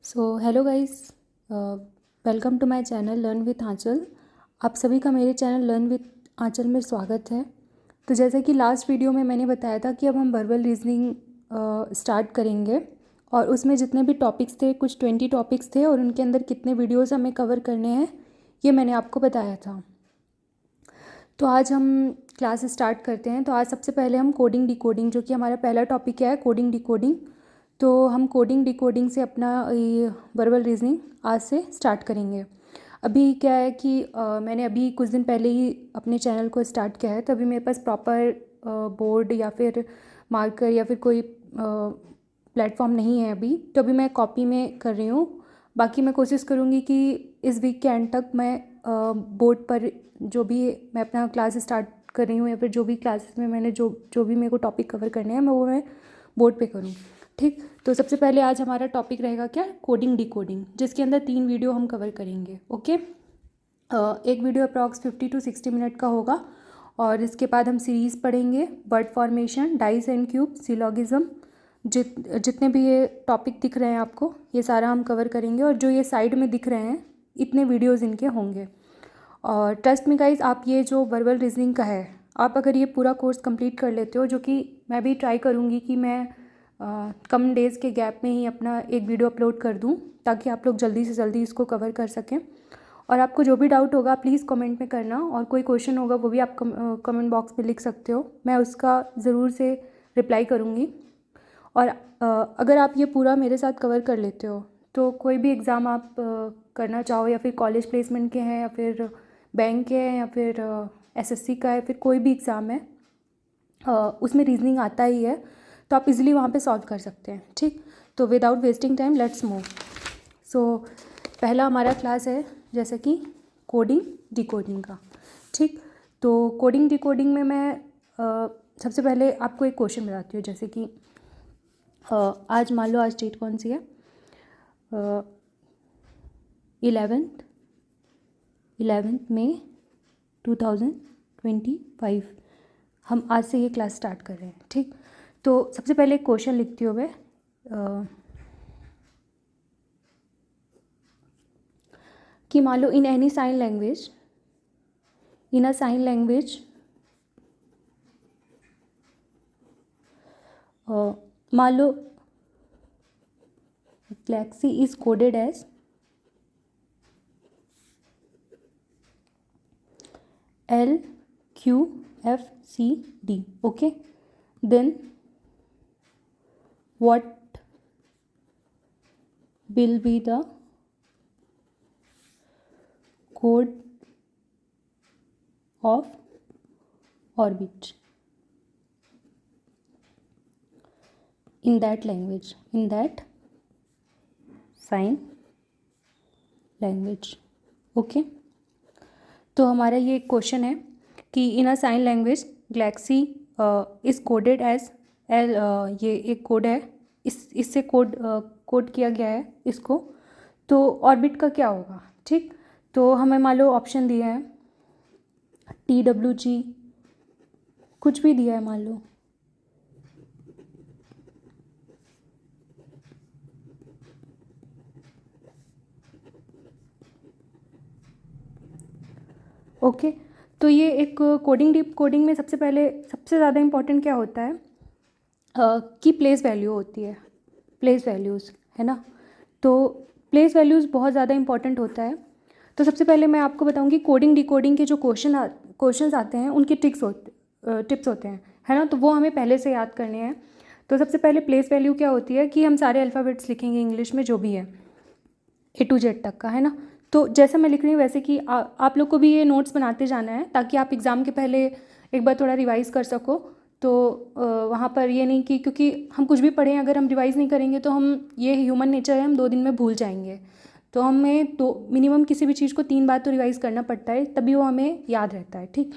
Hello guys, welcome to my channel learn with Anchal. आप सभी का मेरे चैनल लर्न विथ आंचल में स्वागत है। तो जैसे कि लास्ट वीडियो में मैंने बताया था कि अब हम वर्बल रीजनिंग स्टार्ट करेंगे और उसमें जितने भी टॉपिक्स थे, कुछ 20 टॉपिक्स थे और उनके अंदर कितने वीडियोज़ हमें कवर करने हैं ये मैंने आपको बताया था। तो आज हम क्लास स्टार्ट करते हैं। तो आज सबसे पहले हम कोडिंग डिकोडिंग, जो कि हमारा पहला टॉपिक क्या है, कोडिंग डिकोडिंग। तो हम कोडिंग डिकोडिंग से अपना ये वर्बल रीजनिंग आज से स्टार्ट करेंगे। अभी क्या है कि मैंने अभी कुछ दिन पहले ही अपने चैनल को स्टार्ट किया है, तो अभी मेरे पास प्रॉपर बोर्ड या फिर मार्कर या फिर कोई प्लेटफॉर्म नहीं है अभी। तो अभी मैं कॉपी में कर रही हूँ। बाकी मैं कोशिश करूँगी कि इस वीक के एंड तक मैं बोर्ड पर जो भी मैं अपना क्लास स्टार्ट कर रही हूँ या फिर जो भी क्लासेस में मैंने जो भी मेरे को टॉपिक कवर करने हैं मैं बोर्ड पे करूँ। ठीक, तो सबसे पहले आज हमारा टॉपिक रहेगा क्या, कोडिंग डिकोडिंग, जिसके अंदर 3 वीडियो हम कवर करेंगे। ओके, एक वीडियो अप्रॉक्स 50 to 60 मिनट का होगा और इसके बाद हम सीरीज़ पढ़ेंगे, word formation, dice and cube, syllogism, जितने भी ये टॉपिक दिख रहे हैं आपको ये सारा हम कवर करेंगे। और जो ये साइड में दिख रहे हैं इतने वीडियोज़ इनके होंगे। और ट्रस्ट मी गाइज, आप ये जो वर्बल रीजनिंग का है, आप अगर ये पूरा कोर्स कंप्लीट कर लेते हो, जो कि मैं भी ट्राई करूँगी कि मैं कम डेज़ के गैप में ही अपना एक वीडियो अपलोड कर दूँ ताकि आप लोग जल्दी से जल्दी इसको कवर कर सकें। और आपको जो भी डाउट होगा प्लीज़ कमेंट में करना, और कोई क्वेश्चन होगा वो भी आप कमेंट बॉक्स में लिख सकते हो, मैं उसका ज़रूर से रिप्लाई करूँगी। और अगर आप ये पूरा मेरे साथ कवर कर लेते हो तो कोई भी एग्ज़ाम आप करना चाहो, या फिर कॉलेज प्लेसमेंट के हैं या फिर बैंक के हैं या फिर एसएससी का है, फिर कोई भी एग्ज़ाम है उसमें रीजनिंग आता ही है, तो आप इजीली वहाँ पे सॉल्व कर सकते हैं। ठीक, तो without wasting time let's move. पहला हमारा क्लास है जैसे कि कोडिंग डिकोडिंग का। ठीक, तो कोडिंग डिकोडिंग में मैं सबसे पहले आपको एक क्वेश्चन बताती हूँ। जैसे कि आज मान लो, आज डेट कौन सी है, 11 मई 2025। हम आज से ये क्लास स्टार्ट कर रहे हैं। ठीक, तो सबसे पहले एक क्वेश्चन लिखती हूँ मैं, कि मान लो in any sign language, in a sign language मान लो galaxy is coded as LQFCD. Okay, then what will be the code of orbit in that language, in that sign language? Okay, तो हमारा ये क्वेश्चन है कि in a sign language galaxy is coded as L, ये एक code है, इससे code किया गया है इसको, तो ऑर्बिट का क्या होगा। ठीक, तो हमें मान लो ऑप्शन दिया है TWG, कुछ भी दिया है मान लो। ओके, तो ये एक कोडिंग डीप कोडिंग में सबसे पहले सबसे ज़्यादा इम्पॉर्टेंट क्या होता है कि प्लेस वैल्यू होती है, प्लेस वैल्यूज़, है ना। तो प्लेस वैल्यूज़ बहुत ज़्यादा इम्पॉर्टेंट होता है। तो सबसे पहले मैं आपको बताऊंगी कोडिंग डिकोडिंग के जो क्वेश्चंस आते हैं उनके टिप्स होते हैं, है ना। तो वो हमें पहले से याद करने हैं। तो सबसे पहले प्लेस वैल्यू क्या होती है कि हम सारे अल्फ़ाबेट्स लिखेंगे इंग्लिश में, जो भी है A to Z तक का, है ना। तो जैसा मैं लिख रही हूँ वैसे कि आप लोग को भी ये नोट्स बनाते जाना है ताकि आप एग्ज़ाम के पहले एक बार थोड़ा रिवाइज़ कर सको। तो वहाँ पर ये नहीं कि क्योंकि हम कुछ भी पढ़ें अगर हम रिवाइज़ नहीं करेंगे तो हम, ये ह्यूमन नेचर है, हम 2 दिन में भूल जाएंगे। तो हमें मिनिमम किसी भी चीज़ को 3 बार तो रिवाइज़ करना पड़ता है, तभी वो हमें याद रहता है। ठीक,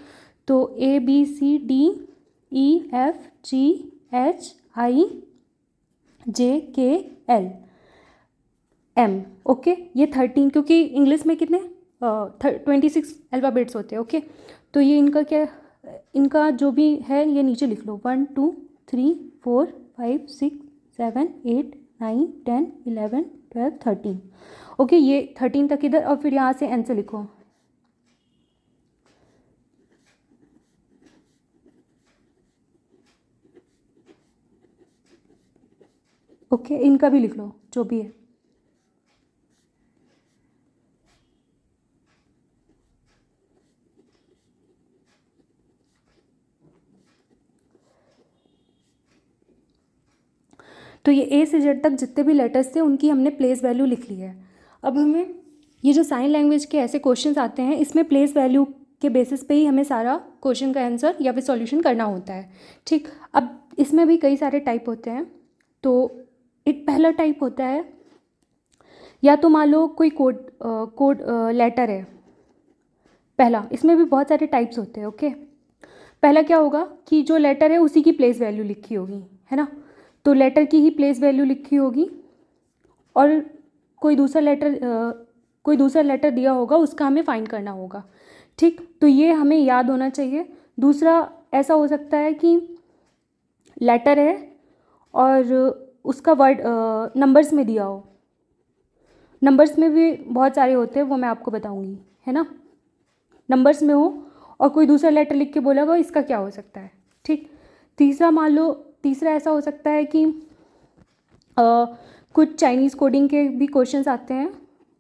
तो ABCDEFGHIJKL M। ओके, ये 13, क्योंकि इंग्लिश में कितने 26 अल्फ़ाबेट्स होते हैं। ओके, तो ये इनका क्या, इनका जो भी है ये नीचे लिख लो, 1 2 3 4 5 6 7 8 9 10 11 12 13। ओके, ये 13 तक इधर, और फिर यहाँ से एन से लिखो। ओके, इनका भी लिख लो जो भी है। तो ये ए से जेड तक जितने भी लेटर्स थे उनकी हमने प्लेस वैल्यू लिख ली है। अब हमें ये जो साइन लैंग्वेज के ऐसे क्वेश्चंस आते हैं, इसमें प्लेस वैल्यू के बेसिस पे ही हमें सारा क्वेश्चन का आंसर या फिर सॉल्यूशन करना होता है। ठीक, अब इसमें भी कई सारे टाइप होते हैं। तो एक पहला टाइप होता है, या तो मान लो कोई कोड लेटर है पहला, इसमें भी बहुत सारे टाइप्स होते हैं। ओके, पहला क्या होगा कि जो लेटर है उसी की प्लेस वैल्यू लिखी होगी, है ना। तो लेटर की ही प्लेस वैल्यू लिखी होगी, और कोई दूसरा लेटर दिया होगा, उसका हमें फाइंड करना होगा। ठीक, तो ये हमें याद होना चाहिए। दूसरा ऐसा हो सकता है कि लेटर है और उसका वर्ड नंबर्स में दिया हो। नंबर्स में भी बहुत सारे होते हैं, वो मैं आपको बताऊंगी, है ना। नंबर्स में हो और कोई दूसरा लेटर लिख के बोला हो, इसका क्या हो सकता है। ठीक, तीसरा ऐसा हो सकता है कि कुछ चाइनीज़ कोडिंग के भी क्वेश्चंस आते हैं,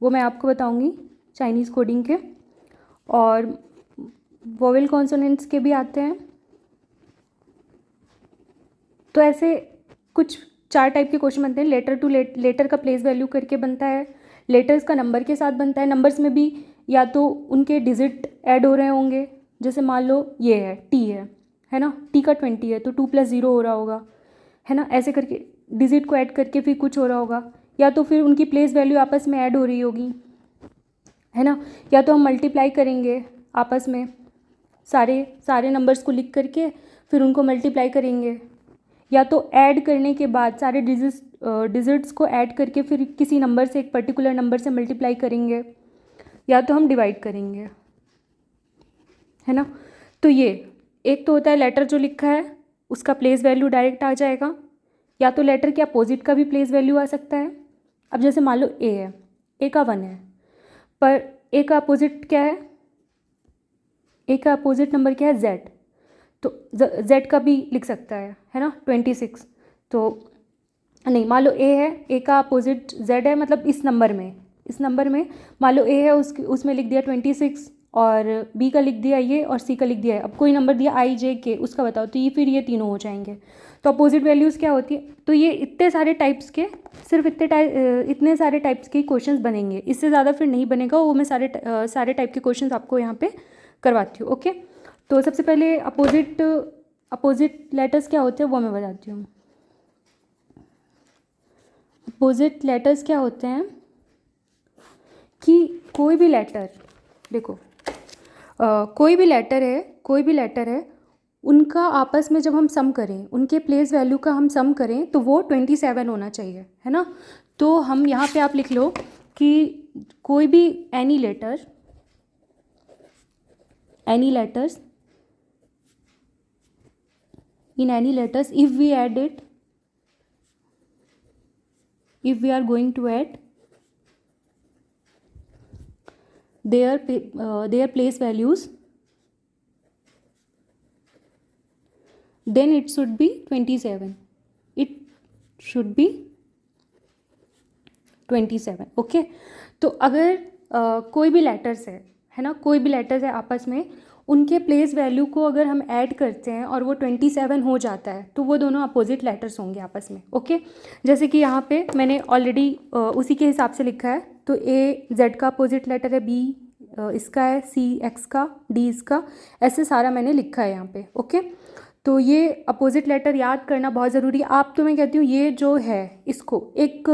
वो मैं आपको बताऊंगी, चाइनीज़ कोडिंग के, और वोवेल कॉन्सोनेंट्स के भी आते हैं। तो ऐसे कुछ 4 टाइप के क्वेश्चन बनते हैं। लेटर का प्लेस वैल्यू करके बनता है, लेटर्स का नंबर के साथ बनता है। नंबर्स में भी या तो उनके डिजिट ऐड हो रहे होंगे, जैसे मान लो ये है टी है ना, टी का 20 है तो 2 + 0 हो रहा होगा, है ना। ऐसे करके डिजिट को ऐड करके फिर कुछ हो रहा होगा, या तो फिर उनकी प्लेस वैल्यू आपस में ऐड हो रही होगी, है ना। या तो हम मल्टीप्लाई करेंगे आपस में, सारे नंबर्स को लिख करके फिर उनको मल्टीप्लाई करेंगे, या तो ऐड करने के बाद सारे डिजिट्स को ऐड करके फिर किसी नंबर से, एक पर्टिकुलर नंबर से मल्टीप्लाई करेंगे, या तो हम डिवाइड करेंगे, है ना। तो ये एक तो होता है लेटर जो लिखा है उसका प्लेस वैल्यू डायरेक्ट आ जाएगा, या तो लेटर के अपोजिट का भी प्लेस वैल्यू आ सकता है। अब जैसे मान लो ए है, ए का 1 है, पर ए का अपोजिट क्या है, ए का अपोजिट नंबर क्या है, जेड, तो जेड का भी लिख सकता है ना, 26। तो नहीं, मान लो ए है, ए का अपोजिट जेड है, मतलब इस नंबर में मान लो ए है, उसमें लिख दिया 26, और बी का लिख दिया ये, और सी का लिख दिया है। अब कोई नंबर दिया आई जे के, उसका बताओ, तो ये तीनों हो जाएंगे। तो अपोजिट वैल्यूज़ क्या होती है। तो ये इतने सारे टाइप्स के, सिर्फ इतने सारे टाइप्स के क्वेश्चंस बनेंगे, इससे ज़्यादा फिर नहीं बनेगा। वो मैं सारे टाइप के क्वेश्चंस आपको यहाँ पे करवाती हूँ। ओके, तो सबसे पहले अपोजिट लेटर्स क्या होते हैं वो मैं बताती हूँ। अपोजिट लेटर्स क्या होते हैं कि कोई भी लेटर, देखो कोई भी लेटर है, उनका आपस में जब हम सम करें, उनके प्लेस वैल्यू का हम सम करें, तो वो 27 होना चाहिए, है ना। तो हम यहाँ पे आप लिख लो कि कोई भी any letters in any letters, if we are going to add their place values, then it should be 27. Okay. तो अगर कोई भी लेटर्स है ना, कोई भी लेटर्स है आपस में, उनके प्लेस वैल्यू को अगर हम ऐड करते हैं और वो 27 हो जाता है, तो वो दोनों अपोजिट लेटर्स होंगे आपस में। ओके, जैसे कि यहाँ पे मैंने ऑलरेडी उसी के हिसाब से लिखा है। तो ए जेड का अपोजिट लेटर है, बी इसका है, सी एक्स का, डी इसका, ऐसे सारा मैंने लिखा है यहाँ पे। ओके, तो ये अपोजिट लेटर याद करना बहुत ज़रूरी है। आप तो मैं कहती हूँ ये जो है इसको एक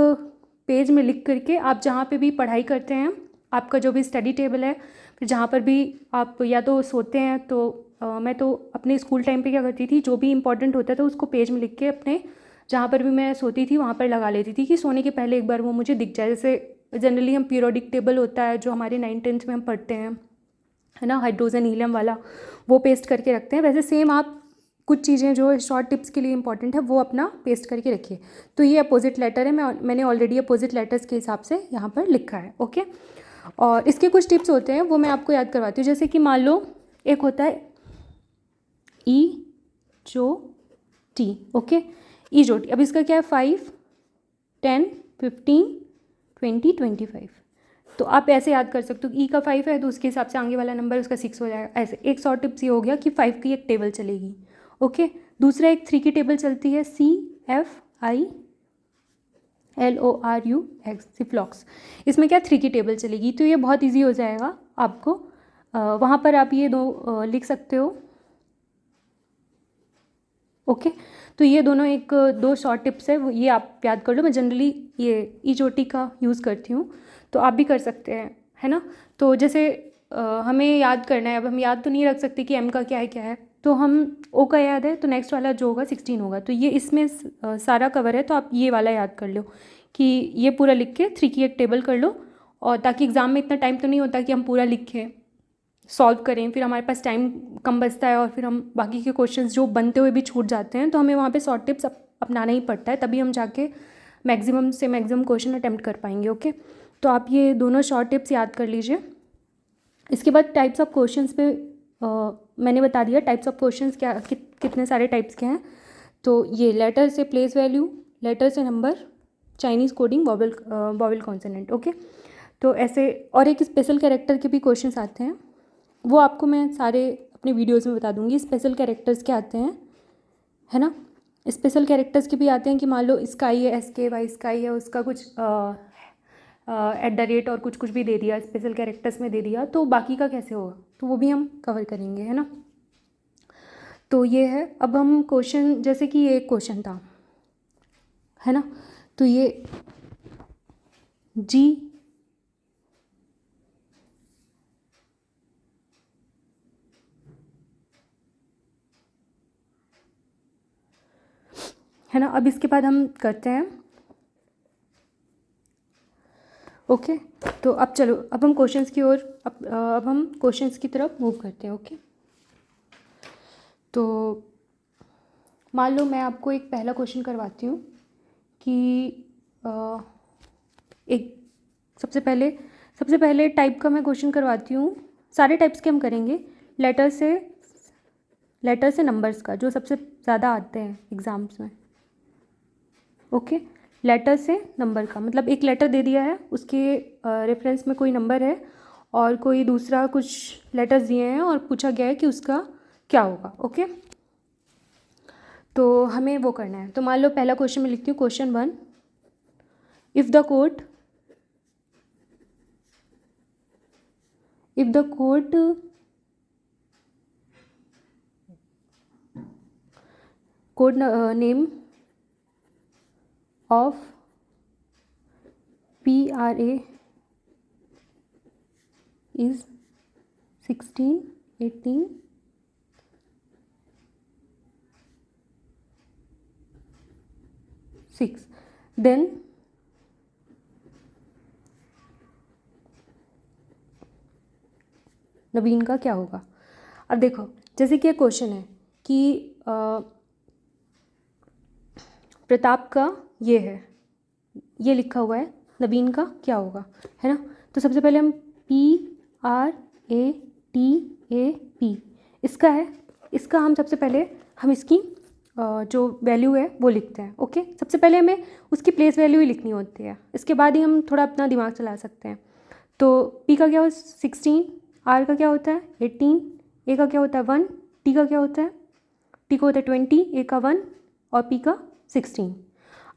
पेज में लिख करके आप जहाँ पे भी पढ़ाई करते हैं, आपका जो भी स्टडी टेबल है, फिर जहाँ पर भी आप या तो सोते हैं, तो मैं तो अपने स्कूल टाइम पे क्या करती थी, जो भी इंपॉर्टेंट होता था उसको पेज में लिख के अपने जहाँ पर भी मैं सोती थी वहाँ पर लगा लेती थी, कि सोने के पहले एक बार वो मुझे दिख जाए। जैसे जनरली हम पीरियोडिक टेबल होता है जो हमारे 9th-10th में हम पढ़ते हैं, है ना, हाइड्रोजन हीलियम वाला, वो पेस्ट करके रखते हैं। वैसे सेम आप कुछ चीज़ें जो शॉर्ट टिप्स के लिए इंपॉर्टेंट है वो अपना पेस्ट करके रखिए। तो ये अपोजिट लेटर है, मैंने ऑलरेडी अपोजिट लेटर्स के हिसाब से यहाँ पर लिखा है। ओके, और इसके कुछ टिप्स होते हैं वो मैं आपको याद करवाती हूँ। जैसे कि मान लो एक होता है ई जो टी। ओके, ई जो टी। अब इसका क्या है 5, 10, 15, 20, 25। तो आप ऐसे याद कर सकते हो, ई का 5 है तो उसके हिसाब से आगे वाला नंबर उसका 6 हो जाएगा। ऐसे एक शॉर्ट टिप्स ये हो गया कि 5 की एक टेबल चलेगी। ओके, दूसरा एक 3 की टेबल चलती है, CFILORUX, सिफ्लॉक्स। इसमें क्या 3 की टेबल चलेगी, तो ये बहुत ईजी हो जाएगा आपको। वहाँ पर आप ये दो लिख सकते हो। ओके, तो ये दोनों एक दो शॉर्ट टिप्स है, ये आप याद कर लो। मैं जनरली ये ईचोटी का यूज़ करती हूँ, तो आप भी कर सकते हैं, है ना। तो जैसे हमें याद करना है, अब हम याद तो नहीं रख सकते कि एम का क्या है, तो हम ओ का याद है तो नेक्स्ट वाला जो होगा 16 होगा। तो ये इसमें सारा कवर है, तो आप ये वाला याद कर लो कि ये पूरा लिख के 3 की एक टेबल कर लो। और ताकि एग्ज़ाम में इतना टाइम तो नहीं होता कि हम पूरा लिखें, सॉल्व करें, फिर हमारे पास टाइम कम बचता है और फिर हम बाकी के क्वेश्चंस जो बनते हुए भी छूट जाते हैं, तो हमें वहाँ पे शॉर्ट टिप्स अपनाना ही पड़ता है, तभी हम जाके मैक्सिमम से मैक्सिमम क्वेश्चन अटैम्प्ट कर पाएंगे। ओके, तो आप ये दोनों शॉर्ट टिप्स याद कर लीजिए। इसके बाद टाइप्स ऑफ क्वेश्चंस पे मैंने बता दिया टाइप्स ऑफ क्वेश्चंस क्या कितने सारे टाइप्स के हैं। तो ये लेटर से प्लेस वैल्यू, लेटर से number, Chinese coding, vowel consonant. Okay, तो ऐसे और एक स्पेशल कैरेक्टर के भी क्वेश्चंस आते हैं, वो आपको मैं सारे अपने वीडियोस में बता दूंगी। स्पेशल कैरेक्टर्स के आते हैं, है ना। स्पेशल कैरेक्टर्स के भी आते हैं कि मान लो स्काई है, SKY स्काई है, उसका कुछ @ और कुछ भी दे दिया, स्पेशल कैरेक्टर्स में दे दिया, तो बाकी का कैसे होगा, तो वो भी हम कवर करेंगे, है ना। तो ये है। अब हम क्वेश्चन, जैसे कि ये एक क्वेश्चन था, है ना, तो ये जी है ना। अब इसके बाद हम करते हैं। ओके, तो अब चलो, अब हम क्वेश्चंस की ओर, अब हम क्वेश्चंस की तरफ मूव करते हैं। ओके, तो मान लो मैं आपको एक पहला क्वेश्चन करवाती हूँ कि एक सबसे पहले टाइप का मैं क्वेश्चन करवाती हूँ। सारे टाइप्स के हम करेंगे, लेटर से नंबर्स का, जो सबसे ज़्यादा आते हैं एग्ज़ाम्स में। ओके, लेटर से नंबर का मतलब एक लेटर दे दिया है, उसके रेफरेंस में कोई नंबर है और कोई दूसरा कुछ लेटर्स दिए हैं और पूछा गया है कि उसका क्या होगा। ओके, तो हमें वो करना है। तो मान लो पहला क्वेश्चन में लिखती हूँ, question 1, if the code name of PRA is 16, 18, 6, then नवीन का क्या होगा। अब देखो, जैसे कि क्वेश्चन है कि प्रताप का ये है, ये लिखा हुआ है, नवीन का क्या होगा, है ना। तो सबसे पहले हम PRATAP इसका है, इसका हम सबसे पहले हम इसकी जो वैल्यू है वो लिखते हैं। ओके, सबसे पहले हमें उसकी प्लेस वैल्यू ही लिखनी होती है, इसके बाद ही हम थोड़ा अपना दिमाग चला सकते हैं। तो P का क्या होता है 16, R का क्या होता है 18, A का क्या होता है 1, T का क्या होता है, T का होता है 20, A का 1 और P का 16।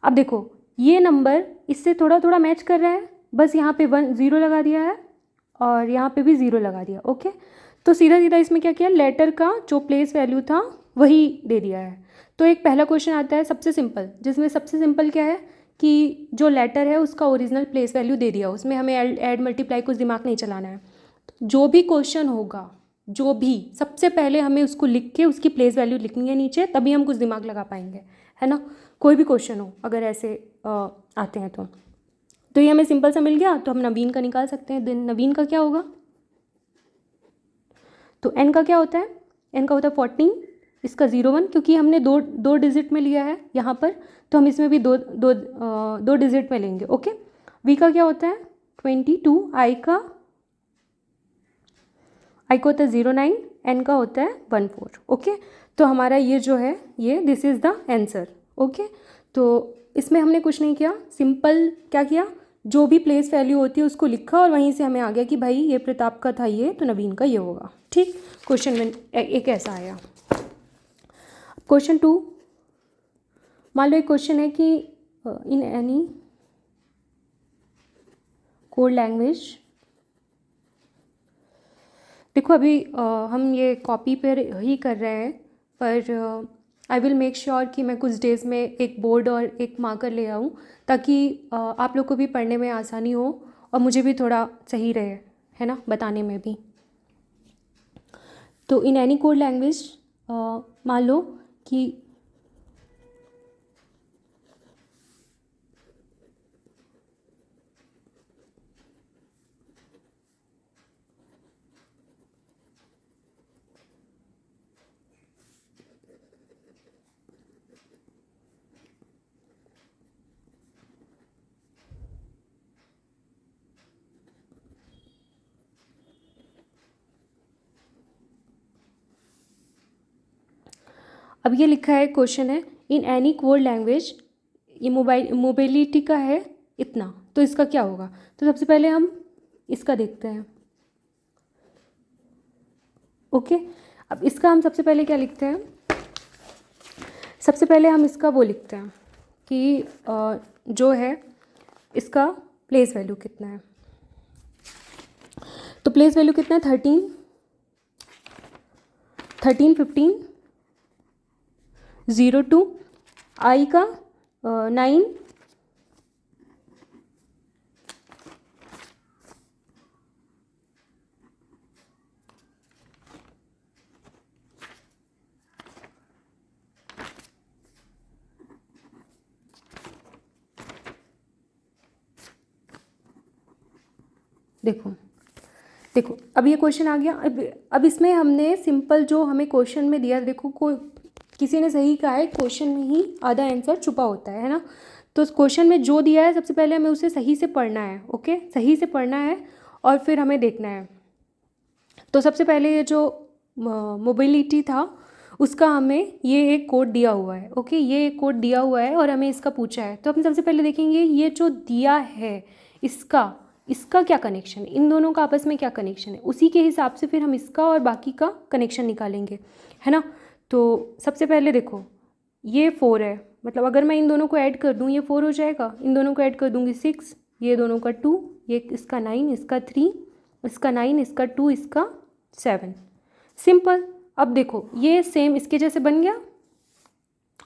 अब देखो ये नंबर इससे थोड़ा थोड़ा मैच कर रहा है, बस यहाँ पे 1 0 लगा दिया है और यहाँ पे भी 0 लगा दिया। ओके, तो सीधा सीधा इसमें क्या किया, लेटर का जो प्लेस वैल्यू था वही दे दिया है। तो एक पहला क्वेश्चन आता है सबसे सिंपल, जिसमें सबसे सिंपल क्या है कि जो लेटर है उसका ओरिजिनल प्लेस वैल्यू दे दिया, उसमें हमें ऐड मल्टीप्लाई कुछ दिमाग नहीं चलाना है। जो भी क्वेश्चन होगा, जो भी, सबसे पहले हमें उसको लिख के उसकी प्लेस वैल्यू लिखनी है नीचे, तभी हम कुछ दिमाग लगा पाएंगे, है ना। कोई भी क्वेश्चन हो अगर ऐसे आते हैं तो ये हमें सिंपल सा मिल गया, तो हम नवीन का निकाल सकते हैं। देन नवीन का क्या होगा, तो n का क्या होता है, n का होता है 14, इसका 0 1, क्योंकि हमने दो डिजिट में लिया है यहाँ पर, तो हम इसमें भी दो डिजिट में लेंगे। ओके, v का क्या होता है 22, i का होता है 09, n का होता है 14। ओके, तो हमारा ये जो है ये this is the answer. Okay, तो इसमें हमने कुछ नहीं किया, सिंपल क्या किया, जो भी प्लेस वैल्यू होती है उसको लिखा और वहीं से हमें आ गया कि भाई ये प्रताप का था ये, तो नवीन का ये होगा। ठीक, क्वेश्चन में एक ऐसा आया। क्वेश्चन 2, मान लो एक क्वेश्चन है कि इन एनी कोड लैंग्वेज, देखो अभी हम ये कॉपी पर ही कर रहे हैं, पर आई विल मेक श्योर कि मैं कुछ डेज़ में एक बोर्ड और एक मार्कर ले आऊँ, ताकि आप लोग को भी पढ़ने में आसानी हो और मुझे भी थोड़ा सही रहे, है ना, बताने में भी। तो इन एनी कोड लैंग्वेज मान लो कि अब ये लिखा है, क्वेश्चन है इन एनी कोड लैंग्वेज, ये मोबिलिटी का है इतना, तो इसका क्या होगा। तो सबसे पहले हम इसका देखते हैं। ओके, अब इसका हम सबसे पहले क्या लिखते हैं, सबसे पहले हम इसका वो लिखते हैं कि जो है इसका प्लेस वैल्यू कितना है। तो प्लेस वैल्यू कितना है 13, 15, 02, i का 9, देखो अब ये क्वेश्चन आ गया। अब इसमें हमने सिंपल जो हमें क्वेश्चन में दिया, देखो कोई किसी ने सही कहा है, क्वेश्चन में ही आधा आंसर छुपा होता है ना। तो उस क्वेश्चन में जो दिया है सबसे पहले हमें उसे सही से पढ़ना है। ओके, सही से पढ़ना है और फिर हमें देखना है। तो सबसे पहले ये जो मोबिलिटी था उसका हमें ये एक कोड दिया हुआ है। ओके, ये एक कोड दिया हुआ है और हमें इसका पूछा है, तो हम सबसे पहले देखेंगे ये जो दिया है इसका क्या कनेक्शन है, इन दोनों का आपस में क्या कनेक्शन है, उसी के हिसाब से फिर हम इसका और बाकी का कनेक्शन निकालेंगे, है ना। तो सबसे पहले देखो ये 4 है, मतलब अगर मैं इन दोनों को ऐड कर दूँ ये 4 हो जाएगा, इन दोनों को ऐड कर दूँगी 6, ये दोनों का 2, ये इसका 9, इसका 3, इसका 9, इसका 2, इसका 7, सिंपल। अब देखो ये सेम इसके जैसे बन गया,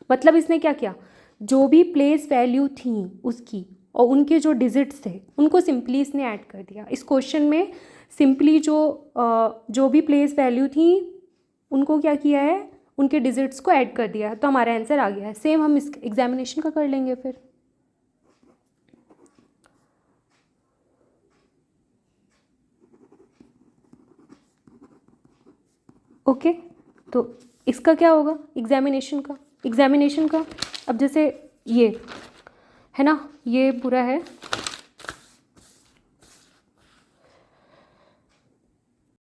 मतलब इसने क्या किया, जो भी प्लेस वैल्यू थी उसकी और उनके जो डिजिट्स थे उनको सिंपली इसने ऐड कर दिया। इस क्वेश्चन में सिंपली जो भी प्लेस वैल्यू थी उनको क्या किया है, उनके डिजिट्स को ऐड कर दिया, तो हमारा आंसर आ गया है। सेम हम इस एग्जामिनेशन का कर लेंगे फिर। ओके, तो इसका क्या होगा एग्जामिनेशन का अब जैसे ये है ना, ये पूरा है